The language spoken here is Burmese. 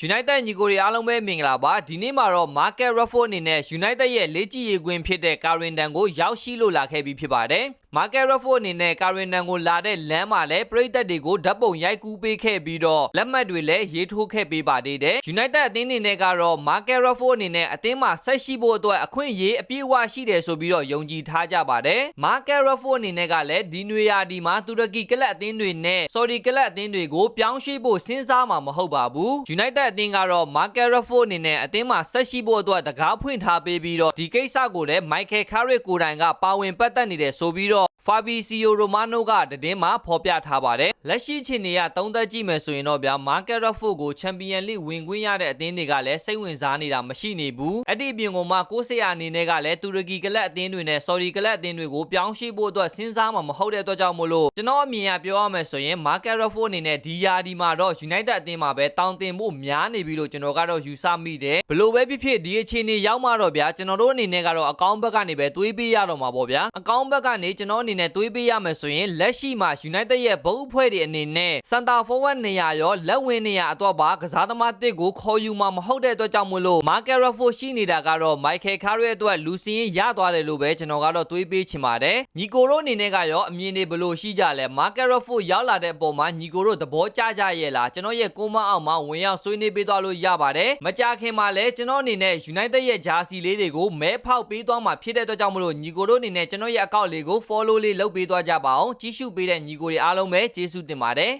United ညီကိုတွေအားလုံးပဲမင်္ဂလာပါဒီနေ့မှာတော့ Marcus Rashford အနေနဲ့ United ရဲ့လေ့ကျင့်ရေးကွင်းဖြစ်တဲ့ Carrington ကိုရောက်ရှိလို့လာခဲ့ပြီးဖြစ်ပါတယ် Marcus Rashford အနေနဲ့ Carrington ကိုလာတဲ့လမ်းမှာလည်းပရိသတ်တွေကိုဓာတ်ပုံရိုက်ကူးပေးခဲ့ပြီးတော့လက်မှတ်တွေလည်းရေးထိုးခဲ့ပေးပါသေးတယ် United အသင်းအနေနဲ့ကတော့ Marcus Rashford အနေနဲ့အသင်းမှာဆက်ရှိဖို့အတွက်အခွင့်အရေးအပြည့်အဝရှိတယ်ဆိုပြီးတော့ယုံကြည်ထားကြပါတယ် Marcus Rashford အနေနဲ့ကလည်းဒီနွေရာသီမှာတူရကီကလပ်အသင်းတွေနဲ့ Saudi ကလပ်အသင်းတွေကိုပြောင်းရွှေ့ဖို့စဉ်းစားမှာမဟုတ်ပါဘူး United အသင်းကတော့ Marcus Rashford အနေနဲ့အသင်းမှာဆက်ရှိဖို့အတွက်တကားဖွင့်ထားပေးပြီးတော့ဒီကိစ္စကိုလည်း Michael Carrick ကိုယ်တိုင်ကပါဝင်ပတ်သက်နေတယ်ဆိုပြီးတော့ Fabrizio Romano ကတည်င်းမှာဖော်ပြထားပါတယ်လက်ရှိအခြေအနေကသုံးသပ်ကြည့်မယ်ဆိုရင်တော့ဗျာ Marcus Rashford ကို Champions League ဝင်ခွင့်ရတဲ့အသင်းတွေကလည်းစိတ်ဝင်စားနေတာမရှိနေဘူးအဲ့ဒီအပြင်ကိုမှကိုးဆရာအနေနဲ့ကလည်းတူရကီကလပ်အသင်းတွေနဲ့ Saudi ကလပ်အသင်းတွေကိုပြောင်းရွှေ့ဖို့အတွက်စဉ်းစားမှာမဟုတ်တဲ့အတွက်ကြောင့်မို့လို့ကျွန်တော်အမြင်အပြောရမယ်ဆိုရင် Marcus Rashford အနေနဲ့ဒီယာဒီမှာတော့ United အသင်းမှာပဲတောင်းတင်ဖို့များနေပြီလို့ကျွန်တော်ကတော့ယူဆမိတယ်ဘလို့ပဲဖြစ်ဖြစ်ဒီအခြေအနေရောက်မှတော့ဗျာကျွန်တော်တို့အနေနဲ့ကတော့အကောင့်ဘက်ကနေပဲတွေးပေးရတော့မှာပေါ့ဗျာအကောင့်ဘက်ကနေကျွန်တော်အနေနဲ့တွေးပေးရမယ်ဆိုရင်လက်ရှိမှာ United ရဲ့ဘုတ်အဖွဲ့တွေအနေနဲ့ Center Forward နေရာရောလက်ဝင်နေရာအတွက်ပါကစားသမားတစ်ကိုခေါ်ယူမှာမဟုတ်တဲ့အတွက်ကြောင့်မို့လို့ Marcus Rashford ရှိနေတာကတော့ Michael Carrick အတွက်လူစင်းရသွားတယ်လို့ပဲကျွန်တော်ကတော့တွေးပေးချင်ပါတယ်ညီကိုတို့အနေနဲ့ကရောအမြင်တွေဘလို့ရှိကြလဲ Marcus Rashford ရောက်လာတဲ့အပေါ်မှာညီကိုတို့သဘောကျကြရဲ့လားကျွန်တော်ရဲ့ကွန်မန့်အောက်မှာဝင်ရောက်ဆွေးနွေးပေးသွားလို့ရပါတယ်မကြခင်မှာလည်းကျွန်တော်အနေနဲ့ United ရဲ့ဂျာစီလေးတွေကိုမဲဖောက်ပေးသွားမှာဖြစ်တဲ့အတွက်ကြောင့်မို့လို့ညီကိုတို့အနေနဲ့ကျွန်တော်ရဲ့အကောင့်လေးကို follow လေးလုပ်ပေးသွားကြပါအောင်ကြည့်ရှုပေးတဲ့ညီကိုတွေအားလုံးပဲကျေးဇူးတင်ပါတယ်